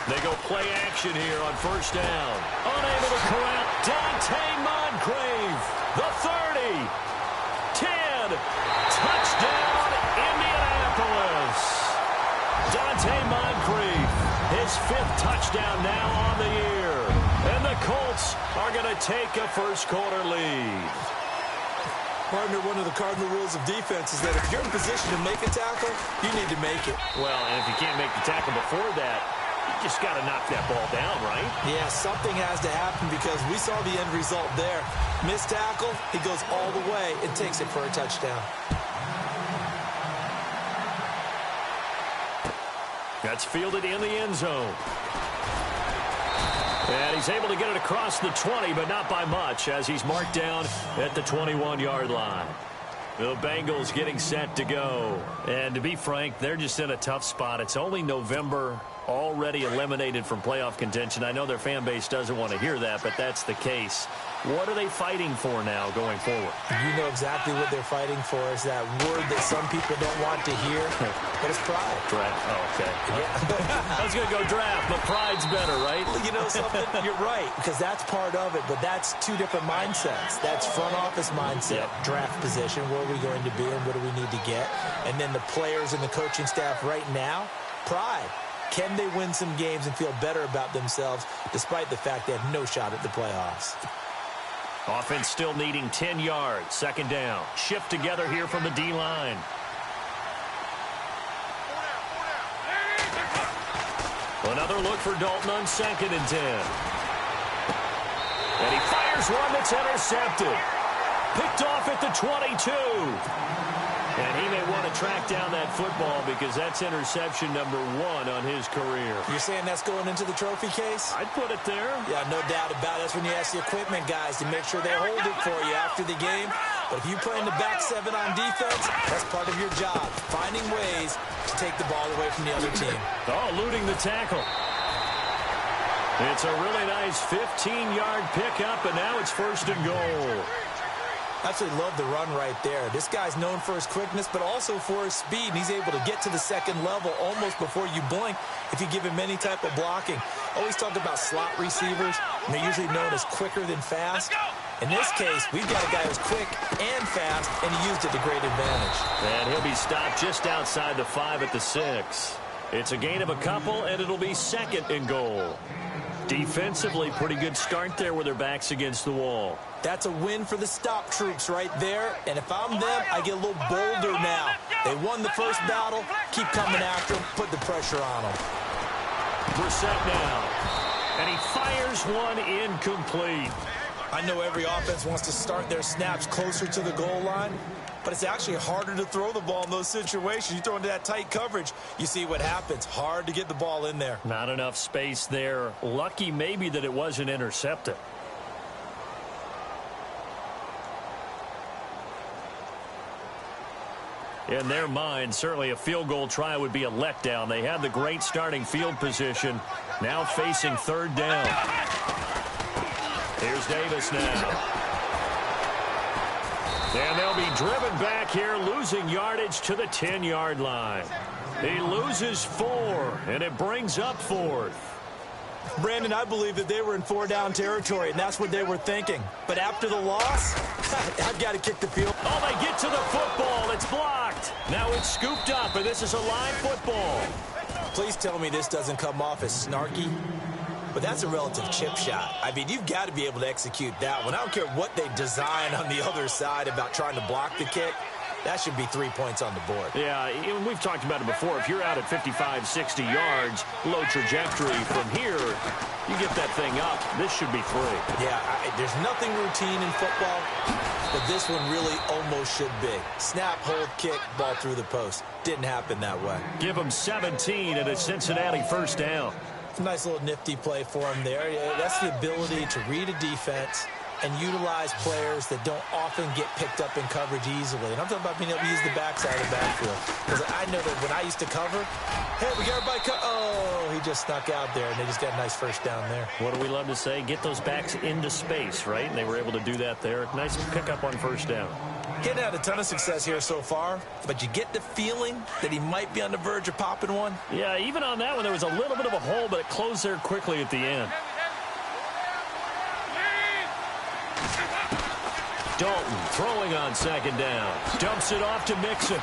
They go play action here on first down. Unable to corral Dante Moncrief. The 30. 10. Touchdown, Indianapolis. Dante Moncrief, his 5th touchdown now on the year. And the Colts are going to take a first-quarter lead. Partner, one of the cardinal rules of defense is that if you're in position to make a tackle, you need to make it. Well, and if you can't make the tackle before that, you just got to knock that ball down, right? Yeah, something has to happen because we saw the end result there. Missed tackle, he goes all the way and takes it for a touchdown. That's fielded in the end zone. And he's able to get it across the 20, but not by much, as he's marked down at the 21-yard line. The Bengals getting set to go. And to be frank, they're just in a tough spot. It's only November, already eliminated from playoff contention. I know their fan base doesn't want to hear that, but that's the case. What are they fighting for now going forward? You know exactly what they're fighting for. Is that word that some people don't want to hear, but it's pride. Draft. Oh, okay. Yeah. I was going to go draft, but pride's better, right? Well, you know something? You're right, because that's part of it, but that's two different mindsets. That's front office mindset, draft position, where are we going to be and what do we need to get? And then the players and the coaching staff right now, pride. Can they win some games and feel better about themselves despite the fact they have no shot at the playoffs? Offense still needing 10 yards. Second down. Shift together here from the D-line. Another look for Dalton on 2nd and 10. And he fires one that's intercepted. Picked off at the 22. And he may want to track down that football because that's interception number 1 on his career. You're saying that's going into the trophy case? I'd put it there. Yeah, no doubt about it. That's when you ask the equipment guys to make sure they hold it for you after the game. But if you play in the back 7 on defense, that's part of your job, finding ways to take the ball away from the other team. Oh, eluding the tackle. It's a really nice 15-yard pickup, and now it's 1st and goal. Absolutely love the run right there. This guy's known for his quickness, but also for his speed. And he's able to get to the 2nd level almost before you blink if you give him any type of blocking. Always talk about slot receivers, and they're usually known as quicker than fast. In this case, we've got a guy who's quick and fast, and he used it to great advantage. And he'll be stopped just outside the 5 at the 6. It's a gain of a couple, and it'll be 2nd and goal. Defensively, pretty good start there with their backs against the wall. That's a win for the stop troops right there. And if I'm them, I get a little bolder now. They won the first battle. Keep coming after them. Put the pressure on them. Brissett now. And he fires one incomplete. I know every offense wants to start their snaps closer to the goal line, but it's actually harder to throw the ball in those situations. You throw into that tight coverage, you see what happens. Hard to get the ball in there. Not enough space there. Lucky maybe that it wasn't intercepted. In their mind, certainly a field goal try would be a letdown. They had the great starting field position. Now facing 3rd down. Here's Davis now. And they'll be driven back here, losing yardage to the 10-yard line. He loses 4, and it brings up 4th. Brandon, I believe that they were in 4-down territory, and that's what they were thinking. But after the loss, I've got to kick the field. Oh, they get to the football. It's blocked. Now it's scooped up, and this is a live football. Please tell me this doesn't come off as snarky. But that's a relative chip shot. I mean, you've got to be able to execute that one. I don't care what they design on the other side about trying to block the kick. That should be 3 points on the board. Yeah, we've talked about it before. If you're out at 55, 60 yards, low trajectory from here, you get that thing up. This should be 3. Yeah, there's nothing routine in football, but this one really almost should be. Snap, hold, kick, ball through the post. Didn't happen that way. Give them 17 and a Cincinnati 1st down. Nice little nifty play for him there. That's the ability to read a defense and utilize players that don't often get picked up in coverage easily. And I'm talking about being able to use the backside of the backfield. Because I know that when I used to cover, hey, we got everybody oh, he just snuck out there, and they just got a nice 1st down there. What do we love to say? Get those backs into space, right? And they were able to do that there. Nice pickup on 1st down. Getting had a ton of success here so far, but you get the feeling that he might be on the verge of popping one. Yeah, even on that one, there was a little bit of a hole, but it closed there quickly at the end. Dalton throwing on second down. Dumps it off to Mixon.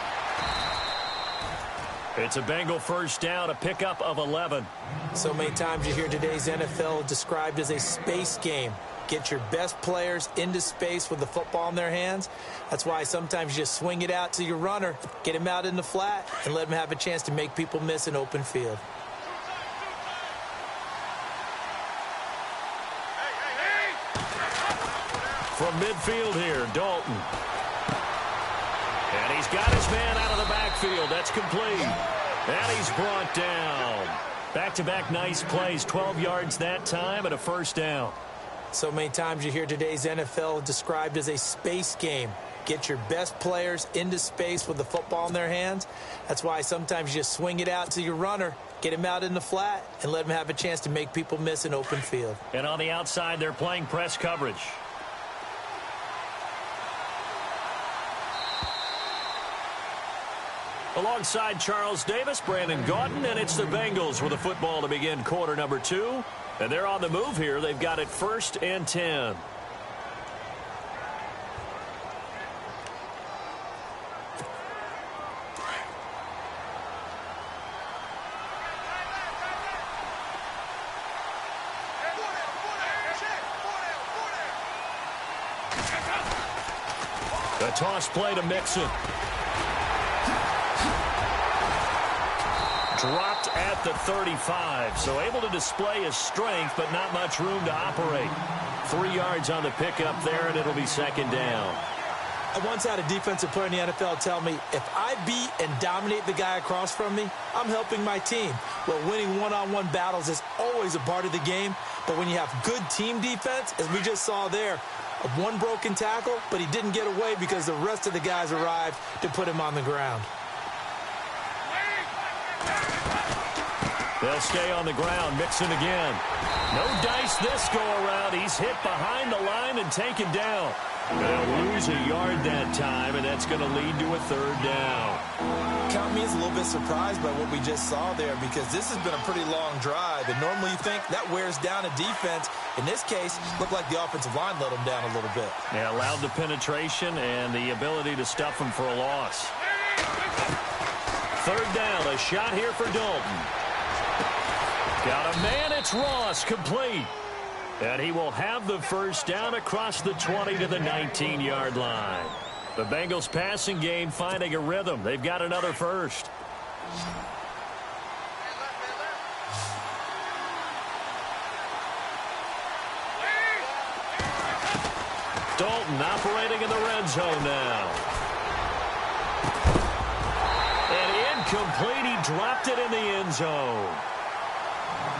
It's a Bengal first down, a pickup of 11. So many times you hear today's NFL described as a space game. Get your best players into space with the football in their hands. That's why sometimes you just swing it out to your runner, get him out in the flat, and let him have a chance to make people miss an open field. From midfield here, Dalton. And he's got his man out of the backfield. That's complete. And he's brought down. Back-to-back nice plays, 12 yards that time and a first down. So many times you hear today's NFL described as a space game. Get your best players into space with the football in their hands. That's why sometimes you just swing it out to your runner, get him out in the flat, and let him have a chance to make people miss an open field. And on the outside, they're playing press coverage. Alongside Charles Davis, Brandon Gaudin, and it's the Bengals with the football to begin quarter number 2. And they're on the move here. They've got it 1st and 10. The toss play to Mixon. Dropped at the 35, so able to display his strength, but not much room to operate. 3 yards on the pickup there, and it'll be second down. I once had a defensive player in the NFL tell me, if I beat and dominate the guy across from me, I'm helping my team. Well, winning one-on-one battles is always a part of the game, but when you have good team defense, as we just saw there, one broken tackle, but he didn't get away because the rest of the guys arrived to put him on the ground. They'll stay on the ground. Mixon again. No dice this go-around. He's hit behind the line and taken down. They'll lose a yard that time, and that's going to lead to a third down. Count me as a little bit surprised by what we just saw there, because this has been a pretty long drive, and normally you think that wears down a defense. In this case, looked like the offensive line let them down a little bit. Yeah, allowed the penetration and the ability to stuff them for a loss. Third down, a shot here for Dalton. Got a man, it's Ross, complete. And he will have the first down across the 20 to the 19-yard line. The Bengals passing game finding a rhythm. They've got another first. Dalton operating in the red zone now. And incomplete. He dropped it in the end zone.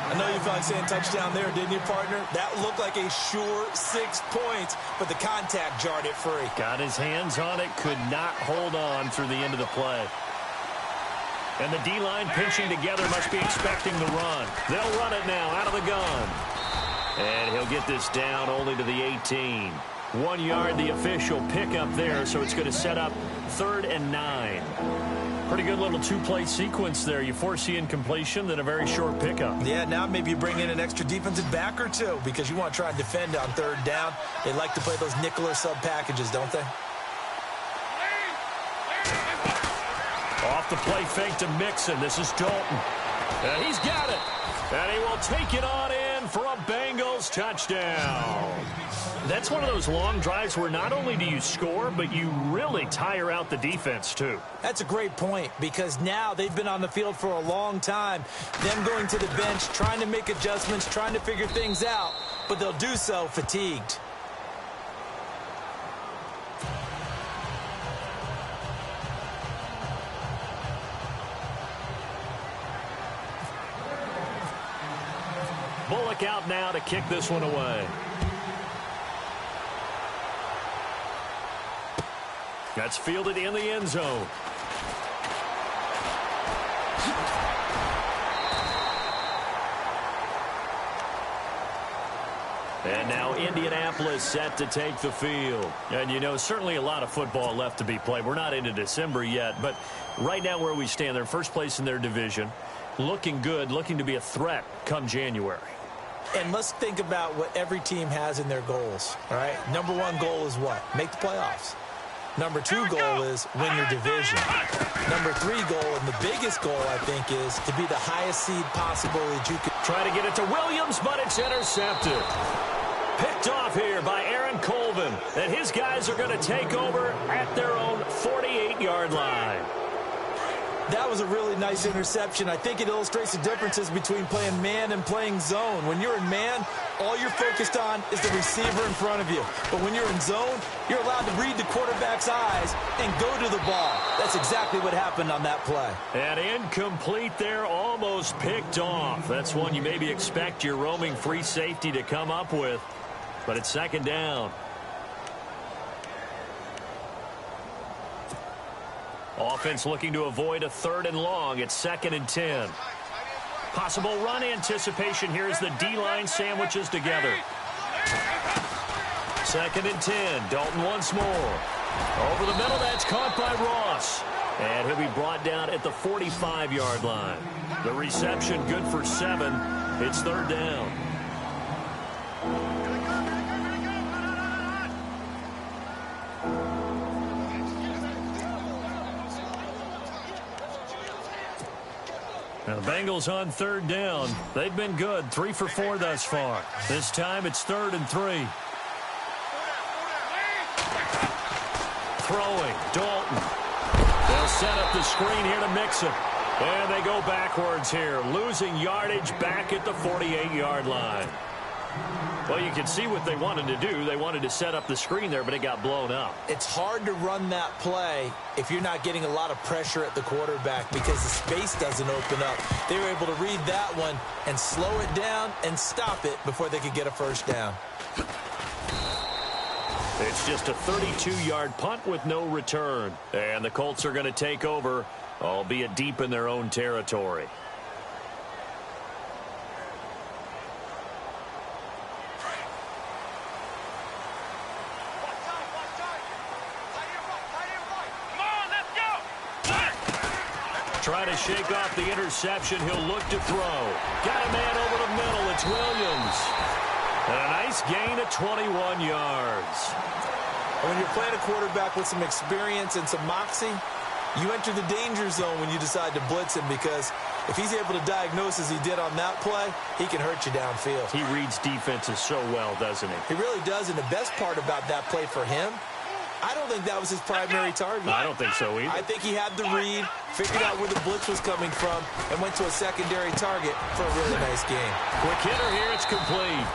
I know you felt like saying touchdown there, didn't you, partner? That looked like a sure 6 points, but the contact jarred it free. Got his hands on it, could not hold on through the end of the play. And the D-line pinching together, must be expecting the run. They'll run it now out of the gun. And he'll get this down only to the 18. 1 yard, the official pickup there, so it's going to set up 3rd and 9. Pretty good little two-play sequence there. You force the incompletion, then a very short pickup. Yeah, now maybe you bring in an extra defensive back or two because you want to try and defend on 3rd down. They like to play those nickel or sub packages, don't they? Off the play fake to Mixon. This is Dalton. And he's got it. And he will take it on in for a Bengals touchdown. That's one of those long drives where not only do you score, but you really tire out the defense, too. That's a great point, because now they've been on the field for a long time. Them going to the bench, trying to make adjustments, trying to figure things out, but they'll do so fatigued. Bullock out now to kick this one away. That's fielded in the end zone. And now Indianapolis set to take the field. And, you know, certainly a lot of football left to be played. We're not into December yet, but right now where we stand, they're first place in their division, looking good, looking to be a threat come January. And let's think about what every team has in their goals, all right? Number one goal is what? Make the playoffs. Number two goal is win your division. Number three goal, and the biggest goal, I think, is to be the highest seed possible that you could. Try to get it to Williams, but it's intercepted. Picked off here by Aaron Colvin. And his guys are going to take over at their own 48-yard line. That was a really nice interception. I think it illustrates the differences between playing man and playing zone. When you're in man, all you're focused on is the receiver in front of you. But when you're in zone, you're allowed to read the quarterback's eyes and go to the ball. That's exactly what happened on that play. And incomplete there, almost picked off. That's one you maybe expect your roaming free safety to come up with. But it's second down. Offense looking to avoid a 3rd and long. It's 2nd and 10. Possible run anticipation here as the D-line sandwiches together. 2nd and 10. Dalton once more. Over the middle, that's caught by Ross. And he'll be brought down at the 45-yard line. The reception good for 7. It's 3rd down. Now the Bengals on 3rd down. They've been good, 3 for 4 thus far. This time it's 3rd and 3. Throwing, Dalton. They'll set up the screen here to Mixon. And they go backwards here, losing yardage back at the 48-yard line. Well, you can see what they wanted to do. They wanted to set up the screen there, but it got blown up. It's hard to run that play if you're not getting a lot of pressure at the quarterback because the space doesn't open up. They were able to read that one and slow it down and stop it before they could get a first down. It's just a 32-yard punt with no return. And the Colts are going to take over, albeit deep in their own territory. Try to shake off the interception. He'll look to throw. Got a man over the middle. It's Williams. And a nice gain of 21 yards. When you're playing a quarterback with some experience and some moxie, you enter the danger zone when you decide to blitz him because if he's able to diagnose as he did on that play, he can hurt you downfield. He reads defenses so well, doesn't he? He really does, and the best part about that play for him, I don't think that was his primary target. I don't think so either. I think he had the read, figured out where the blitz was coming from, and went to a secondary target for a really nice game. Quick hitter here, it's complete.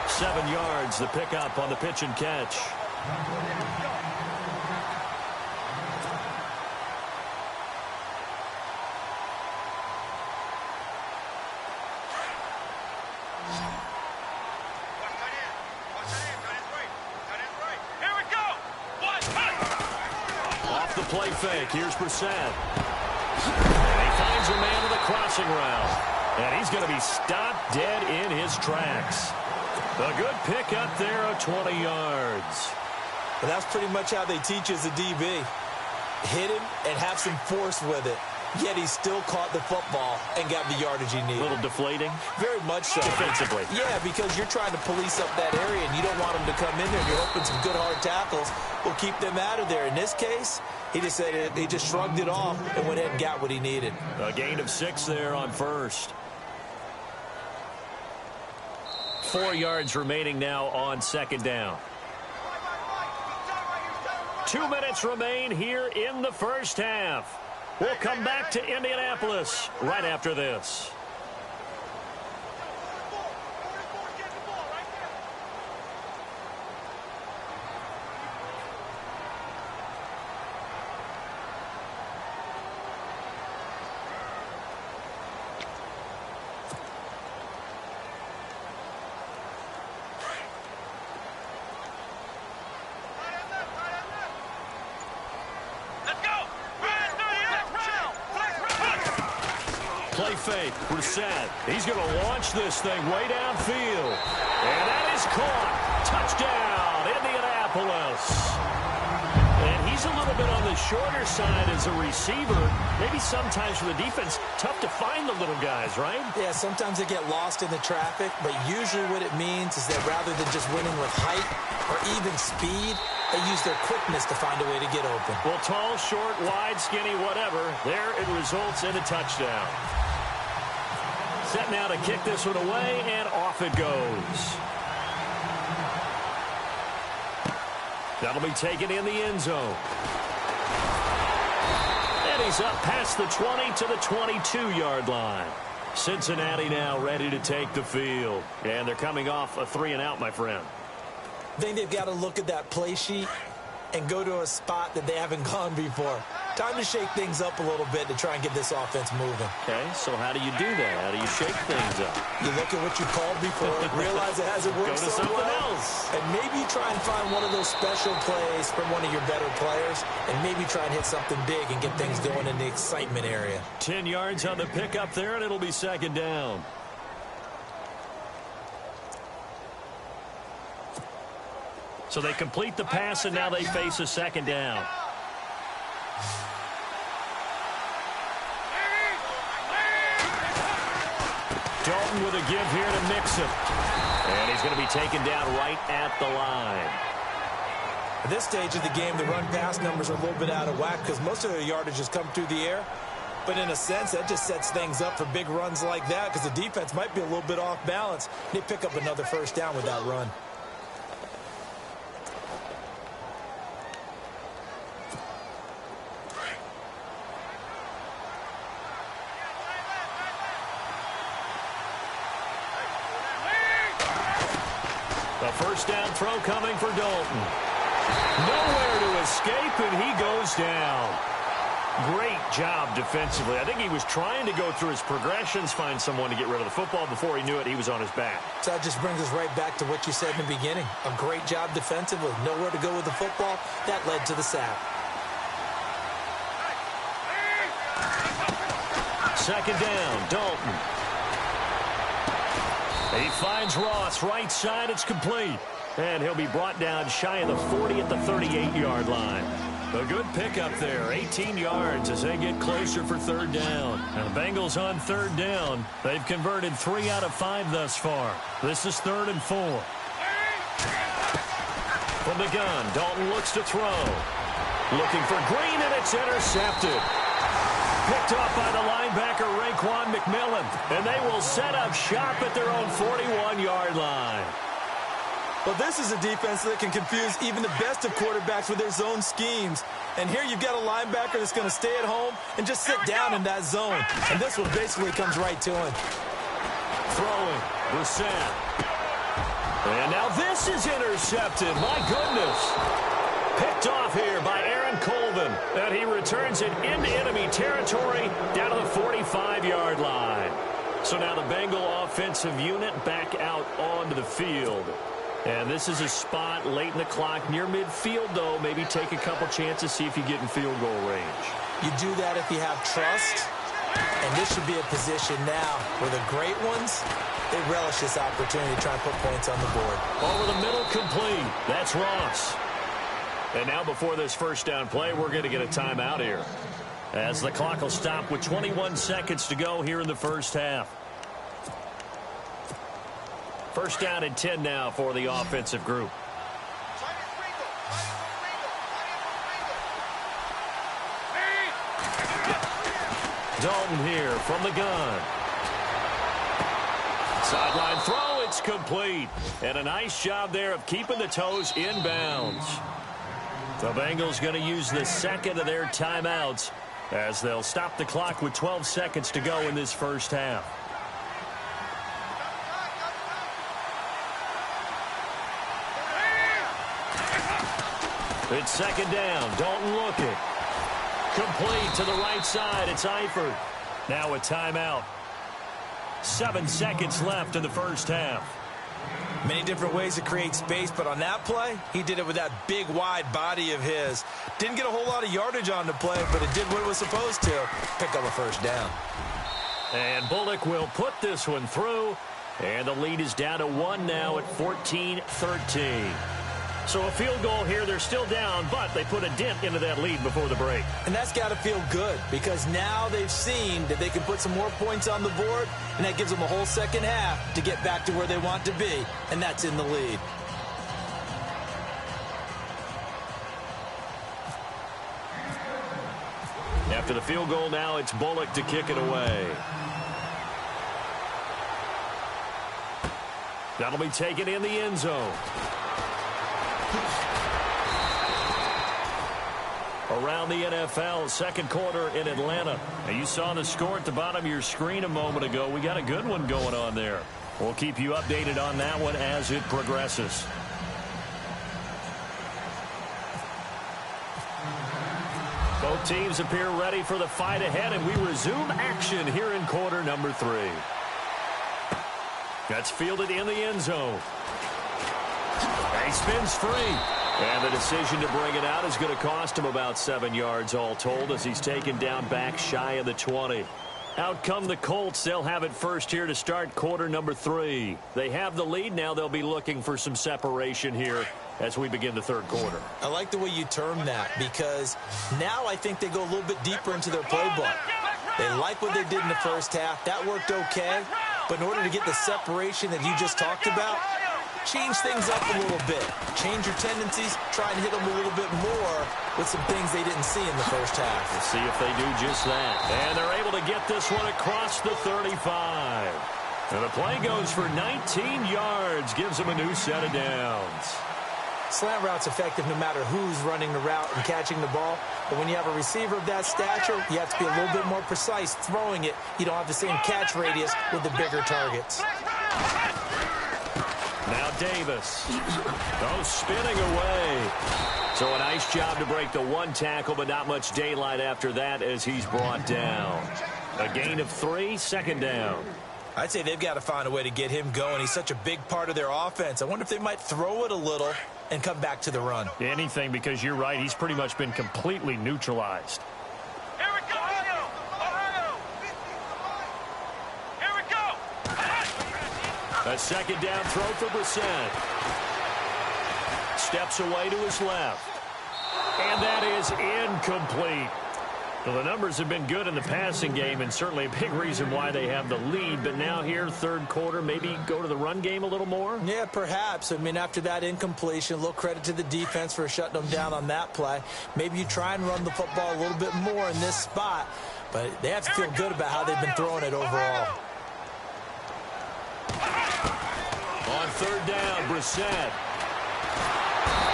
7 yards, the pickup on the pitch and catch. Play fake. Here's Brissett. And he finds a man with a crossing route. And he's going to be stopped dead in his tracks. A good pickup there of 20 yards. Well, that's pretty much how they teach as a DB. Hit him and have some force with it. Yet he still caught the football and got the yardage he needed. A little deflating? Very much so. Defensively. Yeah, because you're trying to police up that area, and you don't want them to come in there, and you're hoping some good hard tackles will keep them out of there. In this case, he just said he just shrugged it off and went ahead and got what he needed. A gain of 6 there on first. 4 yards remaining now on second down. 2 minutes remain here in the first half. We'll come back to Indianapolis right after this. Play fake. Brissett. He's going to launch this thing way downfield. And that is caught. Touchdown, Indianapolis. And he's a little bit on the shorter side as a receiver. Maybe sometimes for the defense, tough to find the little guys, right? Yeah, sometimes they get lost in the traffic, but usually what it means is that rather than just winning with height or even speed, they use their quickness to find a way to get open. Well, tall, short, wide, skinny, whatever, there it results in a touchdown. Set now to kick this one away, and off it goes. That'll be taken in the end zone. And he's up past the 20 to the 22-yard line. Cincinnati now ready to take the field. And they're coming off a 3-and-out, my friend. I think they've got to look at that play sheet and go to a spot that they haven't gone before. Time to shake things up a little bit to try and get this offense moving. Okay, so how do you do that? How do you shake things up? You look at what you called before, realize it hasn't worked so well, and maybe try and find one of those special plays from one of your better players, and maybe try and hit something big and get things going in the excitement area. 10 yards on the pickup there, and it'll be second down. So they complete the pass, and now they face a second down. Dalton with a give here to Mixon. And he's going to be taken down right at the line. At this stage of the game, the run-pass numbers are a little bit out of whack because most of their yardage has come through the air. But in a sense, that just sets things up for big runs like that because the defense might be a little bit off balance. They pick up another first down with that run. The first down throw coming for Dalton. Nowhere to escape, and he goes down. Great job defensively. I think he was trying to go through his progressions, find someone to get rid of the football. Before he knew it, he was on his back. So that just brings us right back to what you said in the beginning. A great job defensively. Nowhere to go with the football. That led to the sack. Second down, Dalton. He finds Ross right side. It's complete. And he'll be brought down shy of the 40 at the 38-yard line. A good pickup there, 18 yards as they get closer for third down. And the Bengals on third down. They've converted 3 out of 5 thus far. This is 3rd and 4. From the gun, Dalton looks to throw. Looking for Green, and it's intercepted. Picked off by the linebacker, Raekwon McMillan. And they will set up shop at their own 41-yard line. Well, this is a defense that can confuse even the best of quarterbacks with their zone schemes. And here you've got a linebacker that's going to stay at home and just sit down in that zone. And this one basically comes right to him. Throwing, Brissett. And now this is intercepted. My goodness. Picked off here by Aaron Colvin. And he returns it into enemy territory down to the 45-yard line. So now the Bengal offensive unit back out onto the field. And this is a spot late in the clock near midfield, though. Maybe take a couple chances, see if you get in field goal range. You do that if you have trust. And this should be a position now where the great ones, they relish this opportunity to try and put points on the board. Over the middle, complete. That's Ross. And now before this first down play, we're going to get a timeout here, as the clock will stop with 21 seconds to go here in the first half. First down and 10 now for the offensive group. Dalton here from the gun. Sideline throw, it's complete. And a nice job there of keeping the toes in bounds. The Bengals going to use the second of their timeouts as they'll stop the clock with 12 seconds to go in this first half. It's second down. Dalton looking. Complete to the right side. It's Eifert. Now a timeout. 7 seconds left in the first half. Many different ways to create space, but on that play, he did it with that big, wide body of his. Didn't get a whole lot of yardage on the play, but it did what it was supposed to. Pick up a first down. And Bullock will put this one through. And the lead is down to 1 now at 14-13. So a field goal here. They're still down, but they put a dent into that lead before the break. And that's got to feel good because now they've seen that they can put some more points on the board, and that gives them a whole second half to get back to where they want to be, and that's in the lead. After the field goal now, it's Bullock to kick it away. That'll be taken in the end zone. Around the NFL, second quarter in Atlanta. Now you saw the score at the bottom of your screen a moment ago. We got a good one going on there. We'll keep you updated on that one as it progresses. Both teams appear ready for the fight ahead, and we resume action here in quarter number 3. That's fielded in the end zone. He spins free. And the decision to bring it out is going to cost him about 7 yards all told as he's taken down back shy of the 20. Out come the Colts. They'll have it first here to start quarter number 3. They have the lead. Now they'll be looking for some separation here as we begin the third quarter. I like the way you term that because now I think they go a little bit deeper into their playbook. They like what they did in the first half. That worked okay. But in order to get the separation that you just talked about, change things up a little bit. Change your tendencies. Try and hit them a little bit more with some things they didn't see in the first half. We'll see if they do just that. And they're able to get this one across the 35. And the play goes for 19 yards. Gives them a new set of downs. Slant route's effective no matter who's running the route and catching the ball. But when you have a receiver of that stature, you have to be a little bit more precise throwing it. You don't have the same catch radius with the bigger targets. Now Davis goes spinning away. So a nice job to break the one tackle, but not much daylight after that as he's brought down. A gain of 3, second down. I'd say they've got to find a way to get him going. He's such a big part of their offense. I wonder if they might throw it a little and come back to the run. Anything, because you're right. He's pretty much been completely neutralized. Here we go, Ohio! Here we go! A second down throw for Brissett. Steps away to his left. And that is incomplete. Well, the numbers have been good in the passing game and certainly a big reason why they have the lead. But now here, third quarter, maybe go to the run game a little more? Yeah, perhaps. I mean, after that incompletion, a little credit to the defense for shutting them down on that play. Maybe you try and run the football a little bit more in this spot. But they have to feel good about how they've been throwing it overall. On third down, Brissett.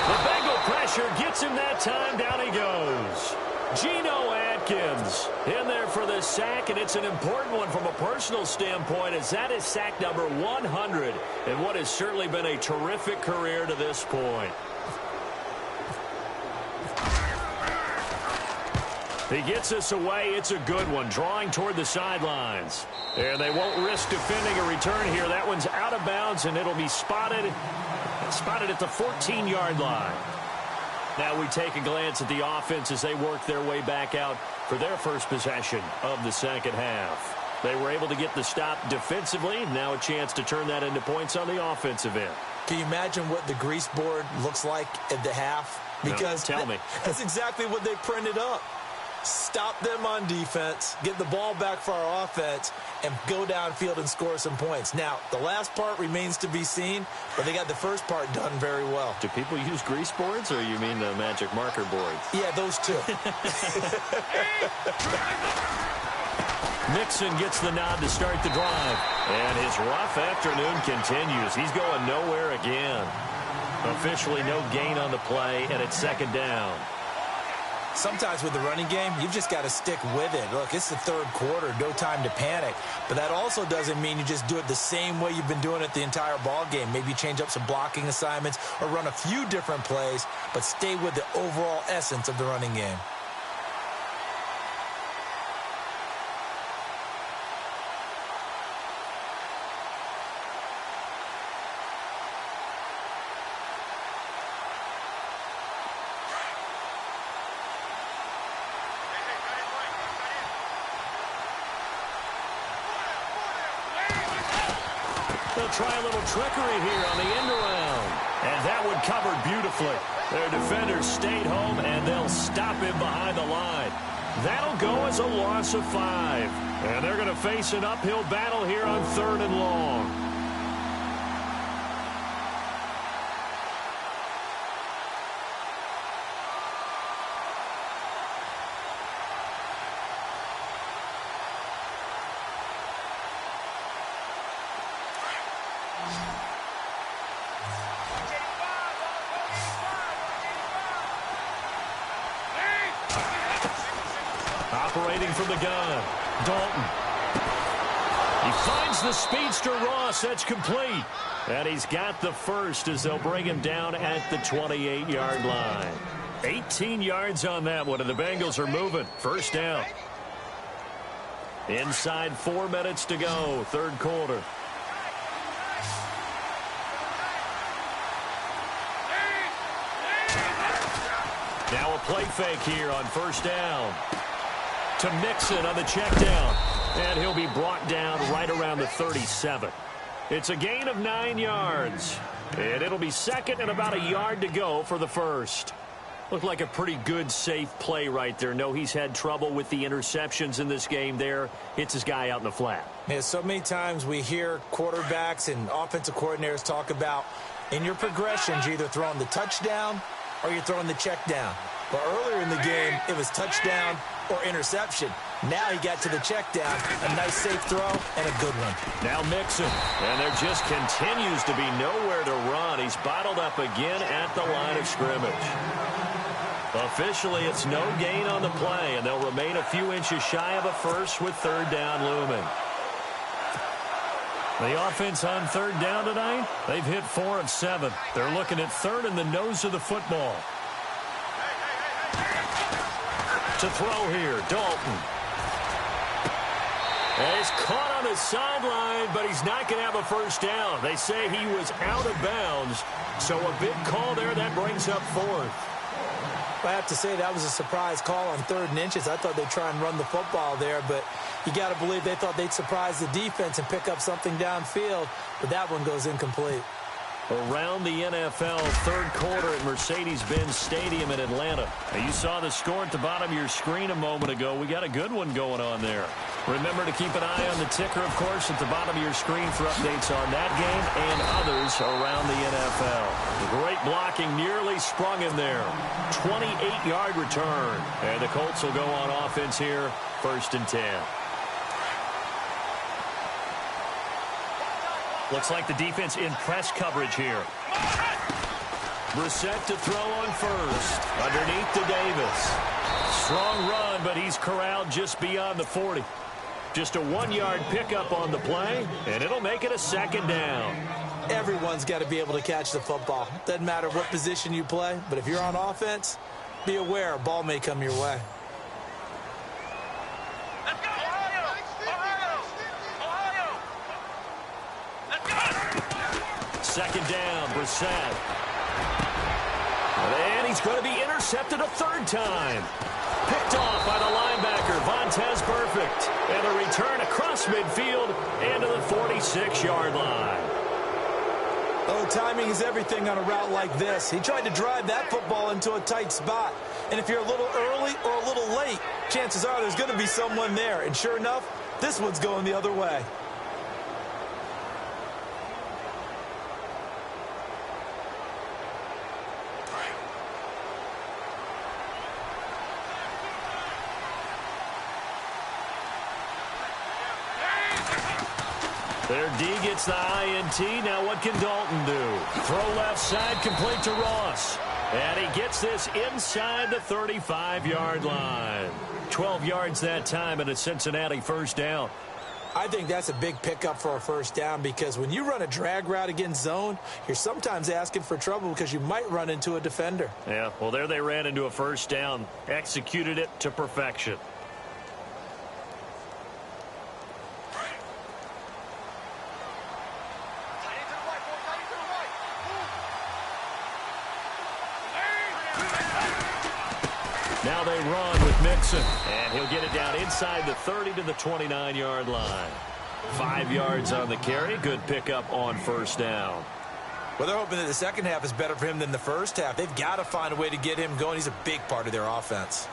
The Bengal pressure gets him that time. Down he goes. Geno Atkins in there for the sack, and it's an important one from a personal standpoint as that is sack number 100 in what has certainly been a terrific career to this point. He gets us away. It's a good one, drawing toward the sidelines. And they won't risk defending a return here. That one's out of bounds, and it'll be spotted at the 14-yard line. Now we take a glance at the offense as they work their way back out for their first possession of the second half. They were able to get the stop defensively. Now a chance to turn that into points on the offensive end. Can you imagine what the grease board looks like at the half? Because no, tell me. That's exactly what they printed up. Stop them on defense, get the ball back for our offense, and go downfield and score some points. Now, the last part remains to be seen, but they got the first part done very well. Do people use grease boards, or you mean the magic marker boards? Yeah, those two. Mixon gets the nod to start the drive. And his rough afternoon continues. He's going nowhere again. Officially no gain on the play, and it's second down. Sometimes with the running game, you've just got to stick with it. Look, it's the third quarter, no time to panic. But that also doesn't mean you just do it the same way you've been doing it the entire ball game. Maybe change up some blocking assignments or run a few different plays, but stay with the overall essence of the running game. They'll try a little trickery here on the end around. And that one covered beautifully. Their defenders stayed home, and they'll stop him behind the line. That'll go as a loss of 5. And they're going to face an uphill battle here on 3rd and long. Operating from the gun, Dalton. He finds the speedster Ross. That's complete. And he's got the first as they'll bring him down at the 28-yard line. 18 yards on that one, and the Bengals are moving. First down. Inside 4 minutes to go, 3rd quarter. Now a play fake here on first down. To Mixon on the check down. And he'll be brought down right around the 37. It's a gain of 9 yards. And it'll be second and about a yard to go for the first. Looked like a pretty good, safe play right there. No, he's had trouble with the interceptions in this game there. Hits his guy out in the flat. Yeah, so many times we hear quarterbacks and offensive coordinators talk about in your progressions, you're either throwing the touchdown or you're throwing the check down. But earlier in the game, it was touchdown or interception. Now he got to the check down, a nice safe throw, and a good one. Now Mixon, and there just continues to be nowhere to run. He's bottled up again at the line of scrimmage. Officially, it's no gain on the play, and they'll remain a few inches shy of a first with 3rd down looming. The offense on 3rd down tonight, they've hit 4 of 7. They're looking at 3rd in the nose of the football. To throw here, Dalton. And he's caught on the sideline, but he's not going to have a first down. They say he was out of bounds, so a big call there that brings up 4th. I have to say that was a surprise call on 3rd and inches. I thought they'd try and run the football there, but you got to believe they thought they'd surprise the defense and pick up something downfield, but that one goes incomplete. Around the NFL, 3rd quarter at Mercedes-Benz Stadium in Atlanta. Now, you saw the score at the bottom of your screen a moment ago. We got a good one going on there. Remember to keep an eye on the ticker, of course, at the bottom of your screen for updates on that game and others around the NFL. Great blocking, nearly sprung him there. 28-yard return. And the Colts will go on offense here, 1st and 10. Looks like the defense in press coverage here. Brissett to throw on first. Underneath to Davis. Strong run, but he's corralled just beyond the 40. Just a 1-yard pickup on the play, and it'll make it a 2nd down. Everyone's got to be able to catch the football. Doesn't matter what position you play, but if you're on offense, be aware a ball may come your way. Let's go, Ohio! Ohio! Let's go! 2nd down, Brissett. And he's going to be intercepted a 3rd time. Picked off by the linebacker, Vontaze Burfict. And a return across midfield and to the 46-yard line. Oh, timing is everything on a route like this. He tried to drive that football into a tight spot. And if you're a little early or a little late, chances are there's going to be someone there. And sure enough, this one's going the other way. Their D gets the INT. Now what can Dalton do? Throw left side, complete to Ross. And he gets this inside the 35-yard line. 12 yards that time and a Cincinnati 1st down. I think that's a big pickup for a 1st down because when you run a drag route against zone, you're sometimes asking for trouble because you might run into a defender. Yeah, well, there they ran into a 1st down. Executed it to perfection. Now they run with Mixon, and he'll get it down inside the 30 to the 29-yard line. 5 yards on the carry. Good pickup on first down. Well, they're hoping that the second half is better for him than the first half. They've got to find a way to get him going. He's a big part of their offense.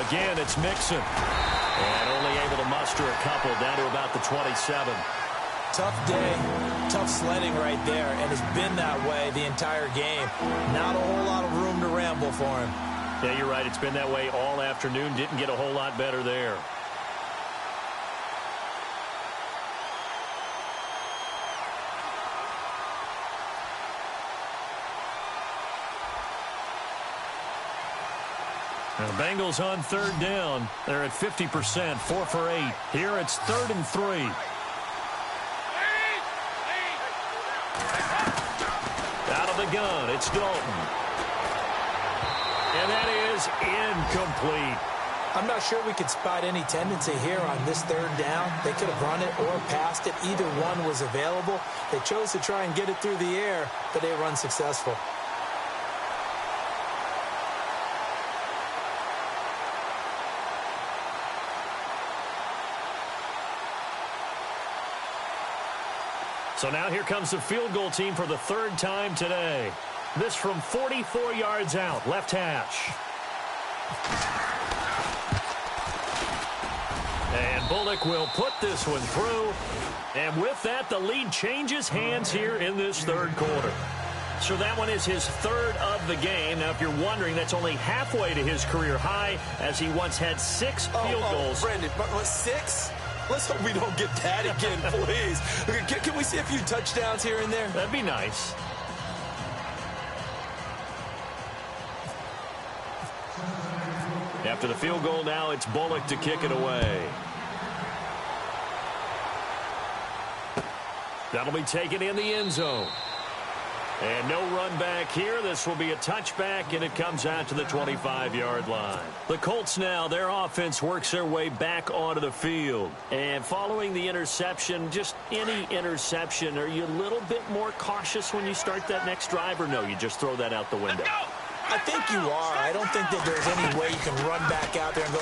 Again, it's Mixon. And only able to muster a couple down to about the 27. Tough day, tough sledding right there, and it's been that way the entire game. Not a whole lot of room to ramble for him. Yeah, you're right. It's been that way all afternoon. Didn't get a whole lot better there. Now, the Bengals on third down. They're at 50%, 4 for 8. Here it's 3rd and 3. Out of the gun, it's Dalton. And that is incomplete. I'm not sure we could spot any tendency here on this third down. They could have run it or passed it. Either one was available. They chose to try and get it through the air, but they were unsuccessful. So now here comes the field goal team for the 3rd time today. This from 44 yards out, left hash. And Bullock will put this one through. And with that, the lead changes hands here in this 3rd quarter. So that one is his 3rd of the game. Now, if you're wondering, that's only halfway to his career high, as he once had 6 field goals. Brandon, but 6? Let's hope we don't get that again, please. Can we see a few touchdowns here and there? That'd be nice. After the field goal now, it's Bullock to kick it away. That'll be taken in the end zone. And no run back here. This will be a touchback, and it comes out to the 25-yard line. The Colts now, their offense works their way back onto the field. And following the interception, just any interception, are you a little bit more cautious when you start that next drive, or no, you just throw that out the window? I think you are. I don't think that there's any way you can run back out there and go,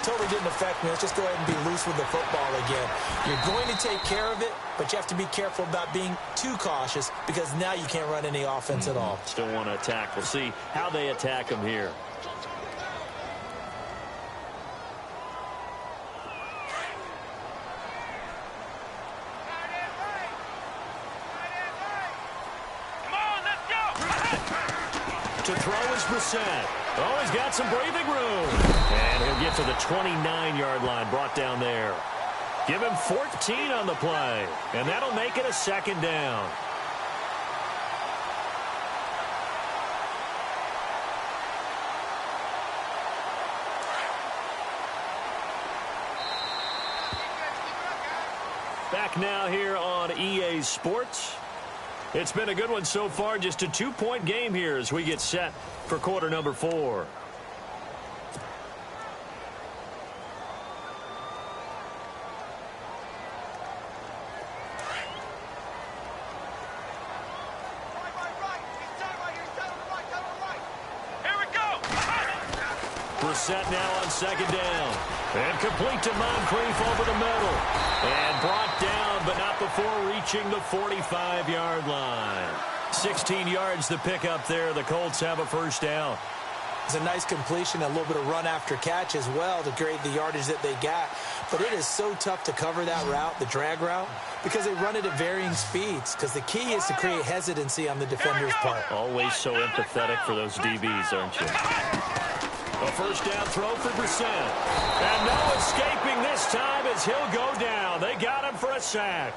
totally didn't affect me. Let's just go ahead and be loose with the football again. You're going to take care of it, but you have to be careful about being too cautious because now you can't run any offense at all. Still want to attack. We'll see how they attack him here. To throw is Brissett. Oh, he's got some breathing room. And he'll get to the 29-yard line, brought down there. Give him 14 on the play, and that'll make it a 2nd down. Back now here on EA Sports. It's been a good one so far, just a 2-point game here as we get set for quarter number 4. Brissett now on 2nd down. And complete to Moncrief over the middle. And brought down, but not before reaching the 45-yard line. 16 yards to pick up there. The Colts have a 1st down. It's a nice completion, a little bit of run after catch as well to create the yardage that they got. But it is so tough to cover that route, the drag route, because they run it at varying speeds. Because the key is to create hesitancy on the defender's part. Always so empathetic for those DBs, aren't you? A 1st down throw for Brissett. And no escaping this time as he'll go down. They got him for a sack.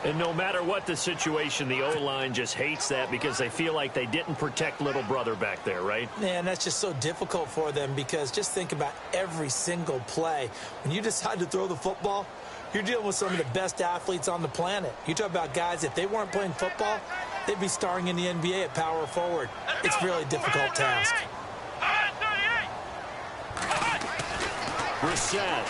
And no matter what the situation, the O-line just hates that because they feel like they didn't protect little brother back there, right? Man, that's just so difficult for them because just think about every single play. When you decide to throw the football, you're dealing with some of the best athletes on the planet. You talk about guys, if they weren't playing football, they'd be starring in the NBA at power forward. It's really a difficult task. Brissett.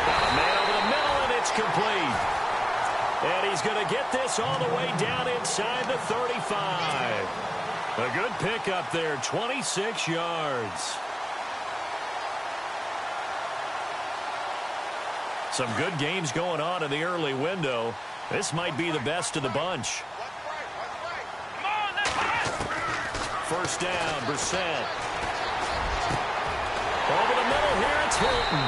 Got a man over the middle, and it's complete. And he's going to get this all the way down inside the 35. A good pickup there, 26 yards. Some good games going on in the early window. This might be the best of the bunch. First down, Brissett. Over the middle here, it's Hilton.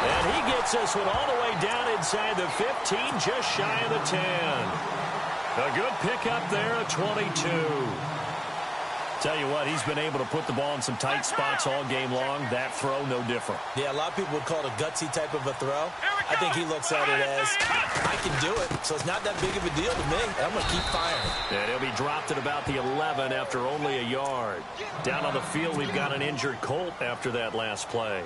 And he gets this one all the way down inside the 15, just shy of the 10. A good pickup there at 22. Tell you what, he's been able to put the ball in some tight spots all game long. That throw, no different. Yeah, a lot of people would call it a gutsy type of a throw. I think he looks at it as, I can do it, so it's not that big of a deal to me. I'm going to keep firing. And he'll be dropped at about the 11 after only a yard. Down on the field, we've got an injured Colt after that last play.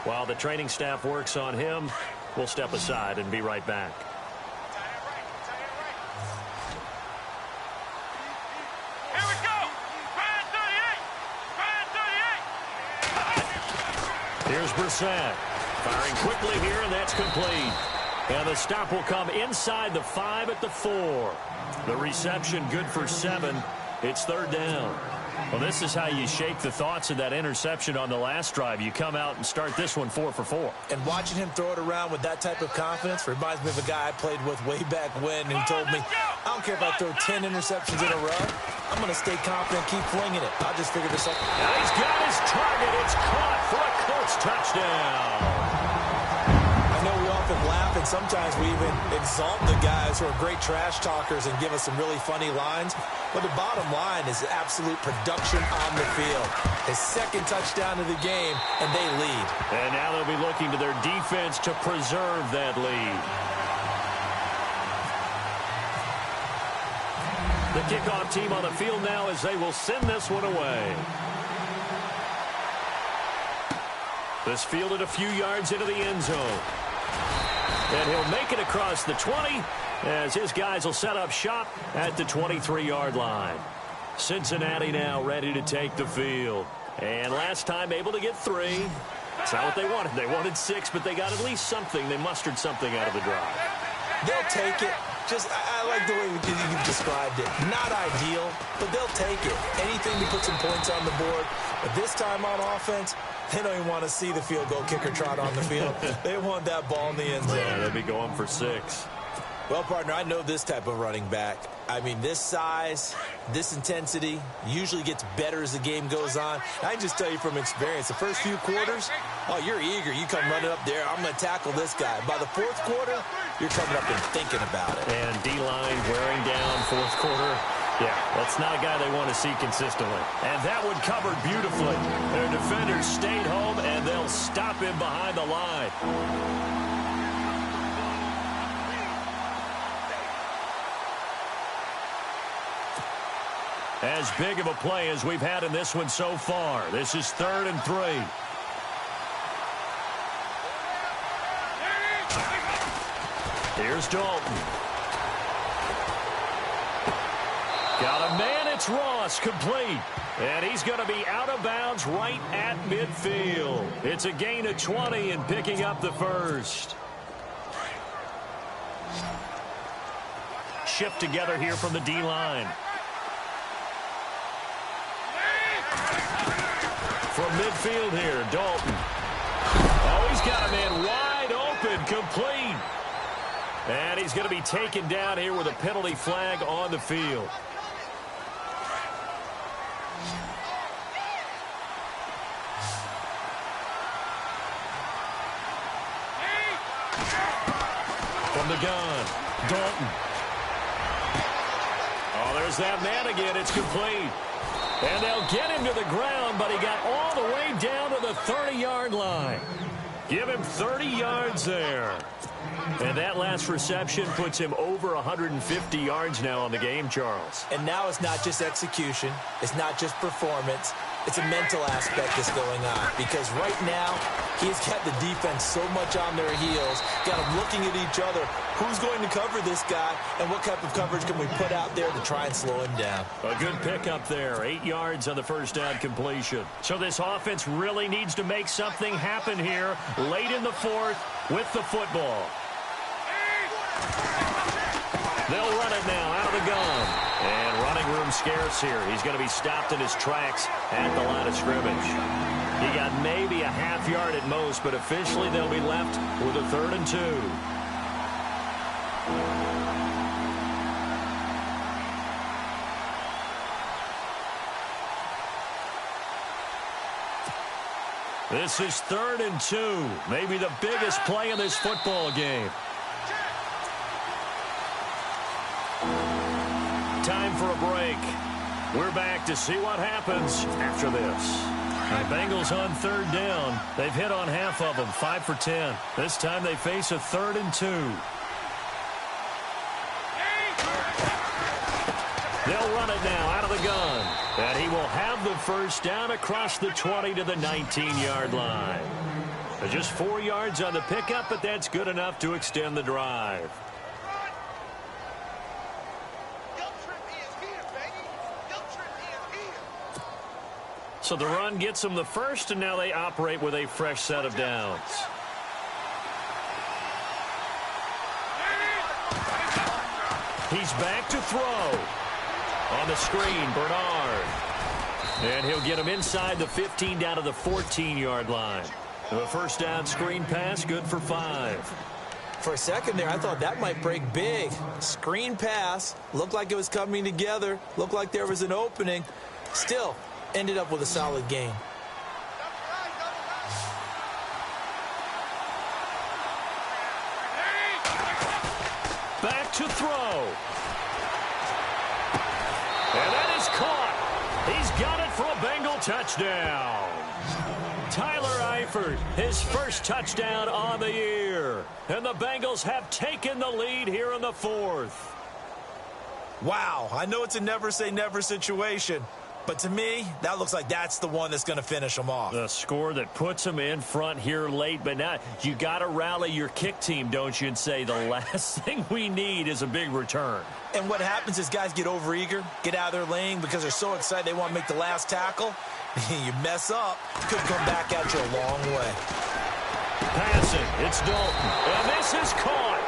While the training staff works on him, we'll step aside and be right back. Here we go. Here's Brissett. Firing quickly here, and that's complete. And the stop will come inside the 5 at the 4. The reception good for 7. It's third down. Well, this is how you shake the thoughts of that interception on the last drive. You come out and start this one 4 for 4. And watching him throw it around with that type of confidence reminds me of a guy I played with way back when, and he told me, I don't care if I throw 10 interceptions in a row. I'm going to stay confident, keep flinging it. I'll just figure this out. Now he's got his target. It's caught for a Colts touchdown. I know we often laugh, and sometimes we even exalt the guys who are great trash talkers and give us some really funny lines. But the bottom line is absolute production on the field. His second touchdown of the game, and they lead. And now they'll be looking to their defense to preserve that lead. The kickoff team on the field now as they will send this one away. This fielded a few yards into the end zone. And he'll make it across the 20 as his guys will set up shop at the 23-yard line. Cincinnati now ready to take the field. And last time able to get 3. That's not what they wanted. They wanted 6, but they got at least something. They mustered something out of the drive. They'll take it. Just, I like the way you described it. Not ideal, but they'll take it. Anything to put some points on the board. But this time on offense, they don't even want to see the field goal kicker trot on the field. They want that ball in the end zone. Yeah, they'll be going for 6. Well, partner, I know this type of running back. I mean, this size, this intensity usually gets better as the game goes on. I can just tell you from experience, the first few quarters, oh, you're eager. You come running up there, I'm going to tackle this guy. By the fourth quarter, you're coming up and thinking about it. And D-line wearing down fourth quarter. Yeah, that's not a guy they want to see consistently. And that one covered beautifully. Their defenders stayed home, and they'll stop him behind the line. As big of a play as we've had in this one so far. This is 3rd and 3. Here's Dalton. Got a man, it's Ross, complete. And he's going to be out of bounds right at midfield. It's a gain of 20 and picking up the first. Shift together here from the D-line. From midfield here, Dalton. Oh, he's got a man wide open, complete. And he's going to be taken down here with a penalty flag on the field. From the gun, Dalton. Oh, there's that man again. It's complete. And they'll get him to the ground, but he got all the way down to the 30-yard line. Give him 30 yards there. And that last reception puts him over 150 yards now on the game, Charles. And now it's not just execution. It's not just performance. It's a mental aspect that's going on because right now he's got the defense so much on their heels, got them looking at each other. Who's going to cover this guy, and what type of coverage can we put out there to try and slow him down? A good pickup there, 8 yards on the first down completion. So this offense really needs to make something happen here late in the fourth with the football. They'll run it now out of the gun. And running room scarce here. He's going to be stopped in his tracks at the line of scrimmage. He got maybe a half yard at most, but officially they'll be left with a 3rd and 2. This is 3rd and 2. Maybe the biggest play in this football game. Time for a break. We're back to see what happens after this. The Bengals on 3rd down. They've hit on half of them, 5 for 10. This time they face a 3rd and 2. They'll run it now out of the gun. And he will have the first down across the 20 to the 19-yard line. Just 4 yards on the pickup, but that's good enough to extend the drive. So the run gets them the first, and now they operate with a fresh set of downs. He's back to throw. On the screen, Bernard. And he'll get him inside the 15 down to the 14-yard line. The first down screen pass, good for 5. For a second there, I thought that might break big. Screen pass, looked like it was coming together, looked like there was an opening. Still, ended up with a solid gain. Back to throw. And that is caught. He's got it for a Bengal touchdown. Tyler Eifert, his first touchdown on the year. And the Bengals have taken the lead here in the fourth. Wow, I know it's a never-say-never situation, but to me, that looks like that's the one that's going to finish them off. The score that puts them in front here late, but now you got to rally your kick team, don't you, and say the last thing we need is a big return. And what happens is guys get overeager, get out of their lane because they're so excited they want to make the last tackle. You mess up, could come back at you a long way. Passing, it's Dalton, and this is caught,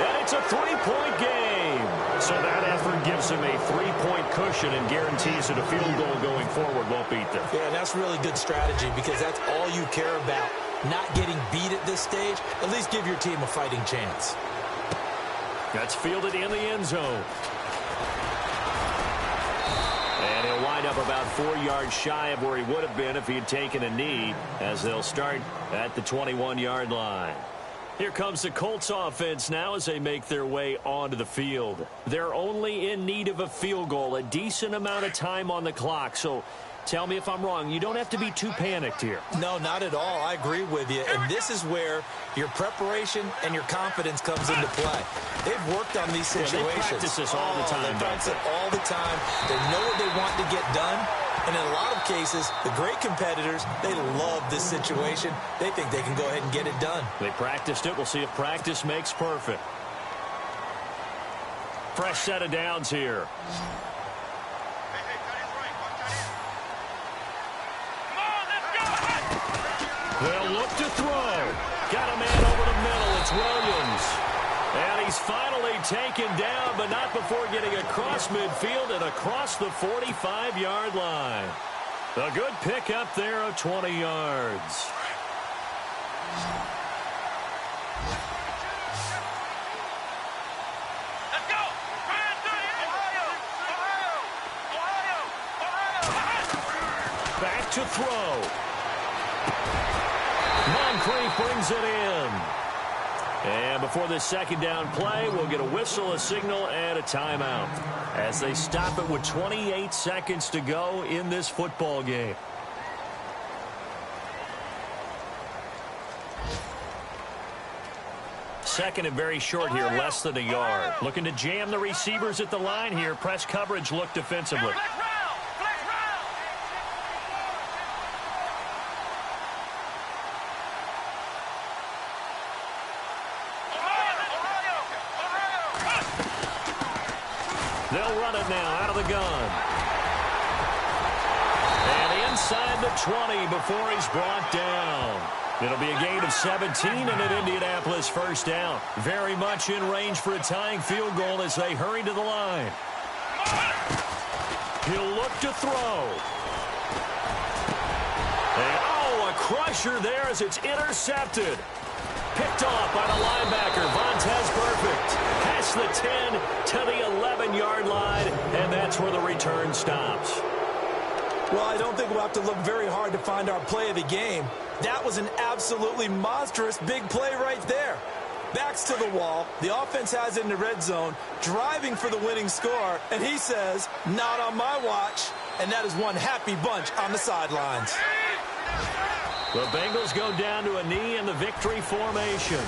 and it's a 3-point game. So that effort gives him a 3-point cushion and guarantees that a field goal going forward won't beat them. Yeah, that's really good strategy because that's all you care about. Not getting beat at this stage, at least give your team a fighting chance. That's fielded in the end zone. And he'll wind up about 4 yards shy of where he would have been if he had taken a knee, as they'll start at the 21-yard line. Here comes the Colts offense now as they make their way onto the field. They're only in need of a field goal, a decent amount of time on the clock. So tell me if I'm wrong. You don't have to be too panicked here. No, not at all. I agree with you. And this is where your preparation and your confidence comes into play. They've worked on these situations. They practice this all the time. They practice it all the time. They know what they want to get done. And in a lot of cases, the great competitors, they love this situation. They think they can go ahead and get it done. They practiced it. We'll see if practice makes perfect. Fresh set of downs here. They'll look to throw. Got a man over the middle. It's Williams. And he's finally taken down, but not before getting across midfield and across the 45-yard line. A good pickup there of 20 yards. Let's go! Ohio! Back to throw. Moncrief brings it in. And before this second down play, we'll get a whistle, a signal, and a timeout as they stop it with 28 seconds to go in this football game. Second and very short here, less than a yard. Looking to jam the receivers at the line here. Press coverage look defensively. the 20 before he's brought down. It'll be a gain of 17 and an Indianapolis first down. Very much in range for a tying field goal as they hurry to the line. He'll look to throw. A crusher there as it's intercepted. Picked off by the linebacker, Vontaze Burfict. Past the 10 to the 11-yard line, and that's where the return stops. Well, I don't think we'll have to look very hard to find our play of the game. That was an absolutely monstrous big play right there. Backs to the wall. The offense has it in the red zone, driving for the winning score, and he says, not on my watch. And that is one happy bunch on the sidelines. The Bengals go down to a knee in the victory formation.